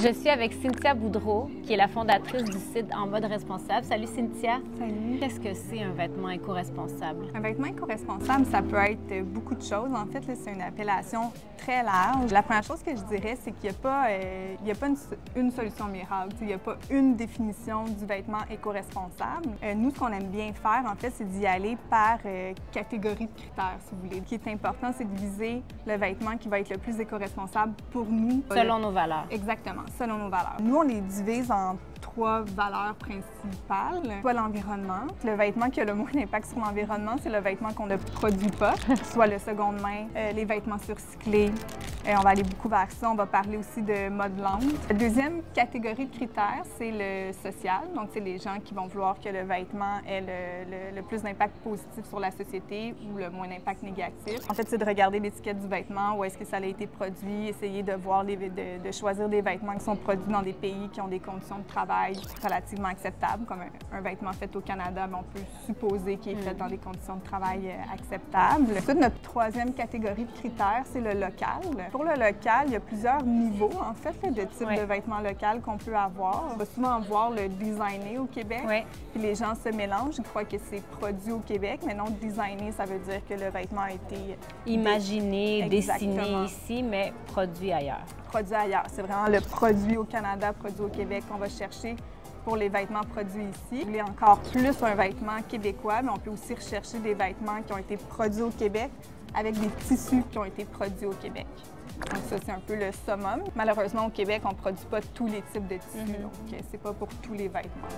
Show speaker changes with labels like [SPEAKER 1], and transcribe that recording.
[SPEAKER 1] Je suis avec Cynthia Boudreau, qui est la fondatrice du site En Mode Responsable. Salut Cynthia.
[SPEAKER 2] Salut.
[SPEAKER 1] Qu'est-ce que c'est un vêtement éco-responsable?
[SPEAKER 2] Un vêtement éco-responsable, ça peut être beaucoup de choses. En fait, c'est une appellation très large. La première chose que je dirais, c'est qu'il n'y a pas une solution miracle. Il n'y a pas une définition du vêtement éco-responsable. Nous, ce qu'on aime bien faire, en fait, c'est d'y aller par catégorie de critères, si vous voulez. Ce qui est important, c'est de viser le vêtement qui va être le plus éco-responsable pour nous.
[SPEAKER 1] Selon nos valeurs.
[SPEAKER 2] Exactement, selon nos valeurs. Nous, on les divise en 3 valeurs principales. Soit l'environnement. Le vêtement qui a le moins d'impact sur l'environnement, c'est le vêtement qu'on ne produit pas. Soit le seconde main, les vêtements surcyclés. On va aller beaucoup vers ça. On va parler aussi de mode lente. La deuxième catégorie de critères, c'est le social. Donc, c'est les gens qui vont vouloir que le vêtement ait le plus d'impact positif sur la société ou le moins d'impact négatif. En fait, c'est de regarder l'étiquette du vêtement, où est-ce que ça a été produit, essayer de voir, de choisir des vêtements qui sont produits dans des pays qui ont des conditions de travail relativement acceptables, comme un vêtement fait au Canada, mais on peut supposer qu'il est fait dans des conditions de travail acceptables. Ensuite, notre troisième catégorie de critères, c'est le local. Pour le local, il y a plusieurs niveaux, en fait, de type de vêtements local qu'on peut avoir. On va souvent voir le designé au Québec, puis les gens se mélangent. Ils croient que c'est produit au Québec, mais non, designé, ça veut dire que le vêtement a été
[SPEAKER 1] imaginé, dessiné ici, mais produit ailleurs.
[SPEAKER 2] Produit ailleurs. C'est vraiment le produit au Canada, produit au Québec qu'on va chercher pour les vêtements produits ici. Vous voulez encore plus un vêtement québécois, mais on peut aussi rechercher des vêtements qui ont été produits au Québec avec des tissus qui ont été produits au Québec. Donc ça, c'est un peu le summum. Malheureusement, au Québec, on ne produit pas tous les types de tissus, donc c'est pas pour tous les vêtements.